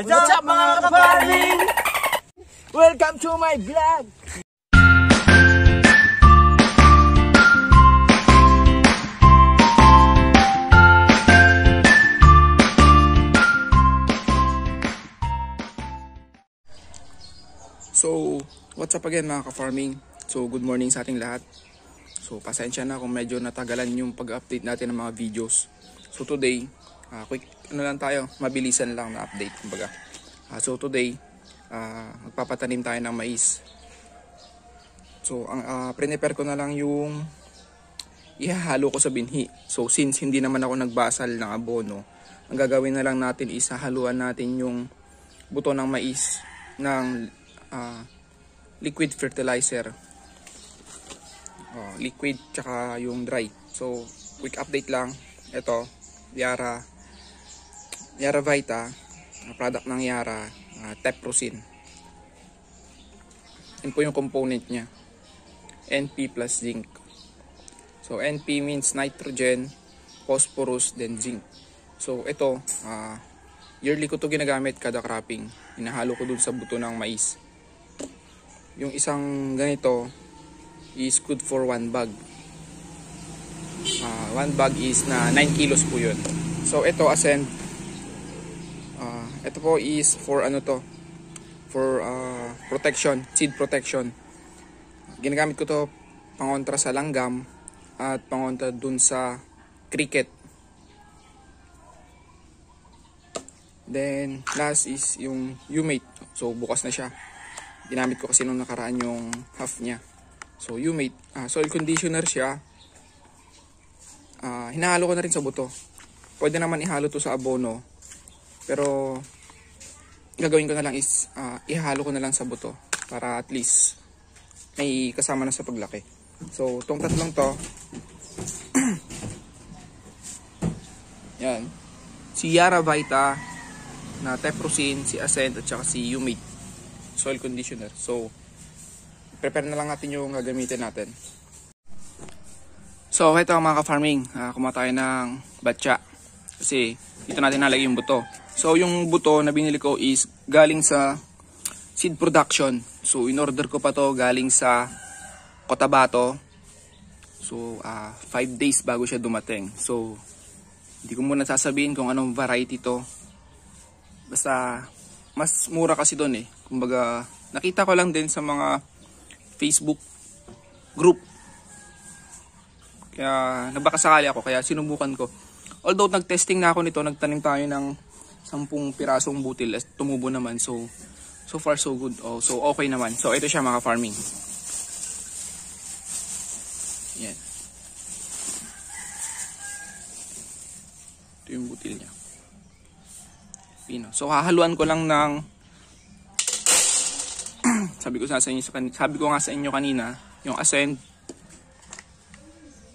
What's up mga kaparming? Welcome to my vlog! So, what's up again mga ka-farming? So, good morning sa ating lahat. So, pasensya na kung medyo natagalan yung pag-update natin ng mga videos. So, today, quick, lang tayo, mabilisan lang na update. Kumbaga. So, today, magpapatanim tayo ng mais. So, prepare ko na lang yung ihahalo ko sa binhi. So, since hindi naman ako nagbasal ng abono, ang gagawin na lang natin is hahaluan natin yung buto ng mais ng liquid fertilizer, liquid tsaka yung dry. So quick update lang, ito Yara Vita, product ng Yara, Teprosin. Yun po yung component nya, NP plus zinc. So NP means nitrogen, phosphorus, then zinc. So ito, yearly ko to ginagamit kada cropping. Hinahalo ko dun sa buto ng mais. Yung isang ganito is good for 1 bag. 1 bag is na 9 kilos po yun. So ito Ascend, ito po is for for protection, seed protection. Ginagamit ko to pangontra sa langgam at pangontra dun sa cricket. Then last is yung Umate. So bukas na siya. Ginamit ko kasi nung nakaraan yung half niya. So Umate, soil conditioner siya. Hinahalo ko na rin sa buto. Pwede naman ihalo to sa abono. Pero gagawin ko na lang is ihalo ko na lang sa buto para at least may kasama na sa paglaki. So tong tatlong to yan, si Yara Vita na Teprosin, si Ascend at saka si Umate soil conditioner. So prepare na lang natin yung gagamitin natin. So ito mga ka-farming, kumuha tayo ng batya kasi dito natin nalagay yung buto. So yung buto na binili ko is galing sa seed production. So in order ko pa to galing sa Cotabato. So 5 days bago siya dumating. So hindi ko muna sasabihin kung anong variety to. Basta mas mura kasi doon eh. Kumbaga nakita ko lang din sa mga Facebook group. Kaya nabakasakali ako, kaya sinubukan ko. Although nag-testing na ako nito, nagtanim tayo ng 10 pirasong butil at tumubo naman. So far so good. So okay naman. So ito siya mga farming. Yan. Ito yung butil niya. Pino. So hahaluan ko lang ng sabi ko nga sa inyo kanina, yung Ascend,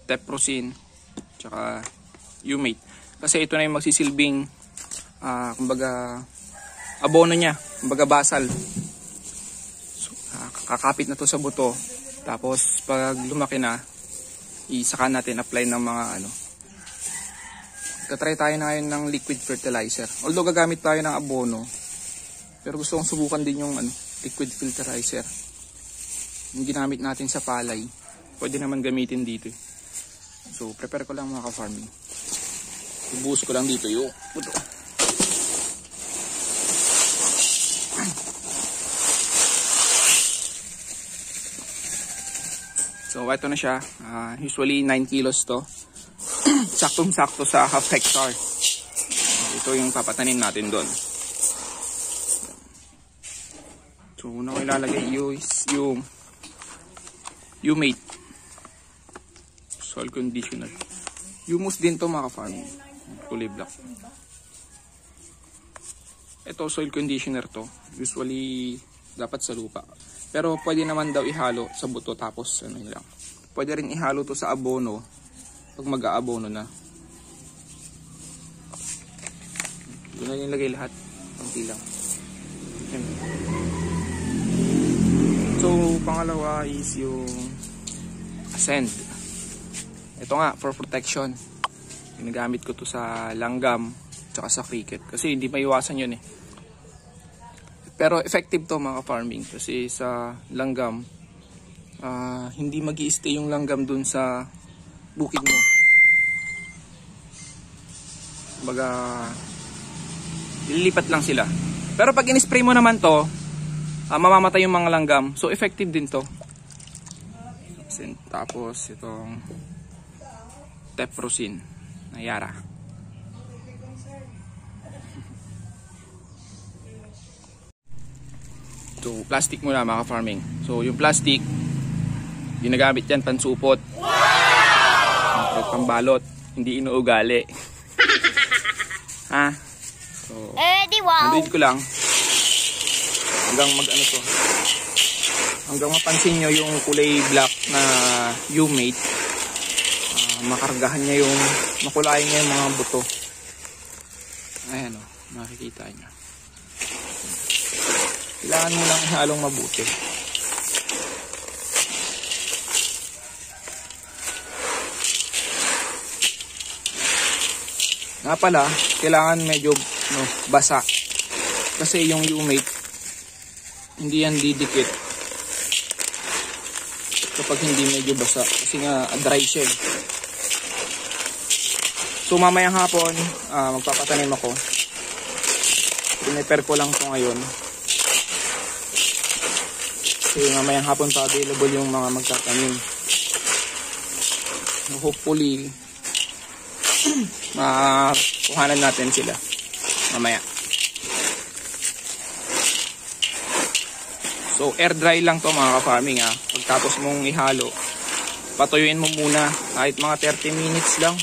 Teprosin, tsaka Umate. Kasi ito na yung magsisilbing kumbaga abono niya, kumbaga basal. So, kakapit na to sa buto. Tapos pag lumaki na, isaka natin apply ng mga Tatry tayo na ngayon ng liquid fertilizer. Although gagamit tayo ng abono, pero gusto kong subukan din yung liquid fertilizer. Yung ginamit natin sa palay, pwede naman gamitin dito. So prepare ko lang mga ka-farming. Ibuhos ko lang dito yung buto. So ito na siya. Usually 9 kilos to. Saktong-sakto sa half hectare. Ito yung papatanim natin doon. So una ko ilalagay yung Umate soil conditioner. Humus din to mga ka-farming. Kulay black. Ito soil conditioner to. Usually dapat sa lupa. Pero pwede naman daw ihalo sa buto tapos lang. Pwede rin ihalo to sa abono pag mag-aabono na. Doon na nilagay lahat. Kunti lang. So pangalawa is yung Ascend. Ito nga for protection. Ginagamit ko to sa langgam tsaka sa cricket kasi hindi maiwasan yun eh. Pero effective to mga farming kasi sa langgam, hindi mag-i-stay yung langgam dun sa bukid mo. Baga, lilipat lang sila. Pero pag in-spray mo naman to, mamamatay yung mga langgam. So effective din to. Tapos itong Teprocin na Yara. So plastic muna mga farming. So yung plastic, ginagamit yan pansupot. Wow! Pambalot, hindi inuugali. Ha? So, nandito ko lang hanggang mag-ano to. Hanggang mapansin nyo yung kulay black na U-mate. Makargahan niya yung, makulayan niya yung mga buto. Ayan o, makikita nyo. Kailangan mo lang ihalong mabuti. Nga pala, kailangan medyo basa. Kasi yung U-mate, hindi yan didikit kapag hindi medyo basa. Kasi nga, dry siya. So mamayang hapon, magpapatanim ako. Prepare ko lang ito ngayon. Kasi mamayang hapon pa available yung mga magtatanim. Hopefully, makuhanan natin sila mamaya. So air dry lang to mga ka-farming ha. Pagtapos mong ihalo, patuyuin mo muna kahit mga 30 minutes lang.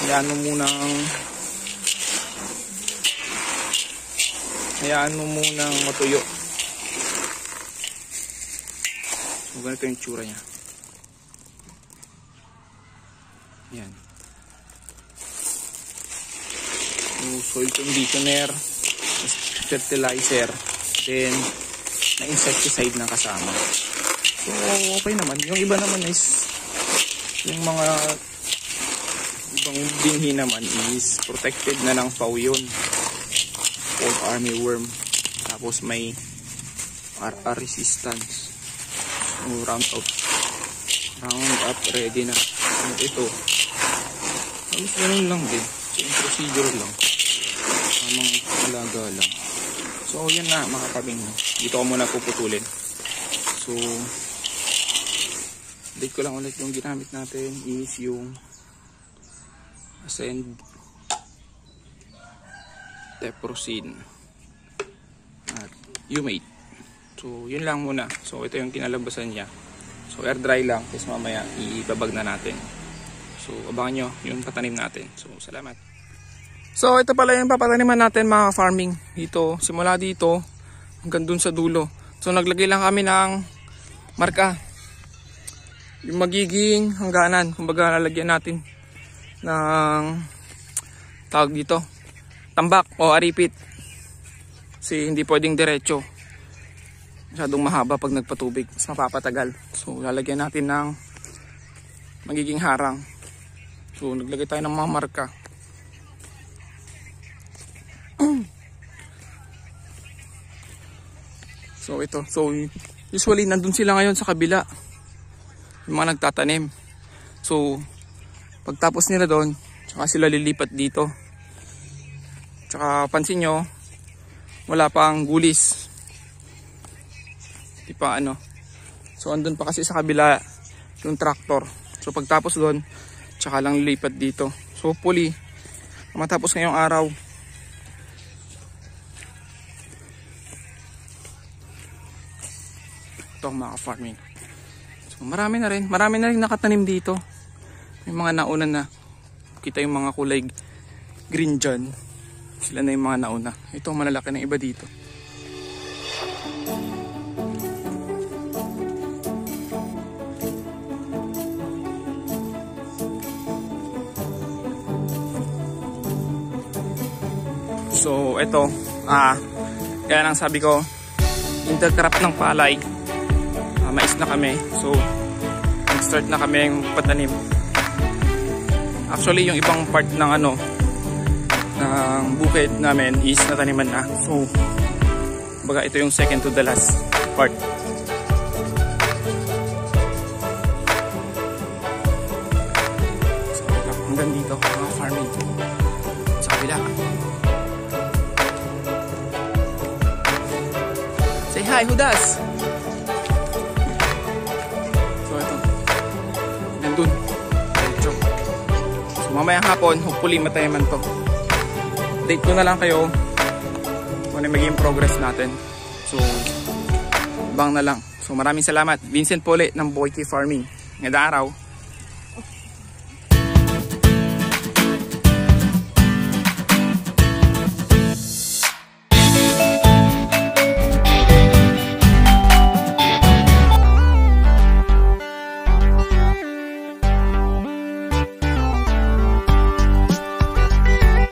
Hayaan mo munang matuyo. So ganito yung tsura nya. Yan. Soil conditioner, fertilizer, then na insecticide na kasama. So okay naman. Yung iba naman is yung mga ibang binhi naman is protected na ng FAO yun. Old army worm. Tapos may RR resistance. So roundup ready na. Ito halos ganun lang din. So yung procedure lang. Tamang alaga lang. So yan na mga kabing. Dito ko muna puputulin. So date ko lang ulit yung ginamit natin is yung Ascend Teprocin at U-mate. So yun lang muna. So ito yung kinalabasan niya. So air dry lang. Tapos mamaya ibabag na natin. So abangan nyo yung patanim natin. So salamat. So ito pala yung papataniman natin mga farming. Dito, simula dito hanggang dun sa dulo. So naglagay lang kami ng marka. Yung magiging hangganan. Kumbaga lalagyan natin ng tawag dito, tambak o aripit. Kasi hindi pwedeng diretso. Masyadong mahaba pag nagpatubig. Mas mapapatagal. So lalagyan natin ng magiging harang. So naglagay tayo ng mga marka. So ito, so usually nandun sila ngayon sa kabila, yung mga nagtatanim. So pagtapos nila doon, tsaka sila lilipat dito. Tsaka pansin nyo, wala pang gulis. Di pa ano. So andun pa kasi sa kabila yung tractor. So pagtapos doon, tsaka lang lilipat dito. So hopefully matapos ngayong araw. Mga farming. So marami na rin nakatanim dito. May mga nauna na. Kita yung mga kulay green dyan. Sila na yung mga nauna. Ito malalaki na iba dito. So ito, kaya lang sabi ko, intercrop ng palay. Mais na kami. So nag-start na kami yung patanim. Actually yung ibang part ng ng bukid namin is nataniman na. So Baga ito yung second to the last part. So, hanggang dito mga farming. Sa kabila. Say hi, Hudas! So ito. Nandun. So mamayang hapon, hopefully matayaman to. Update ko na lang kayo kung ano magiging progress natin. So, bang na lang. So, maraming salamat. Vincent Pole ng Boyke Farming. Ngayong araw.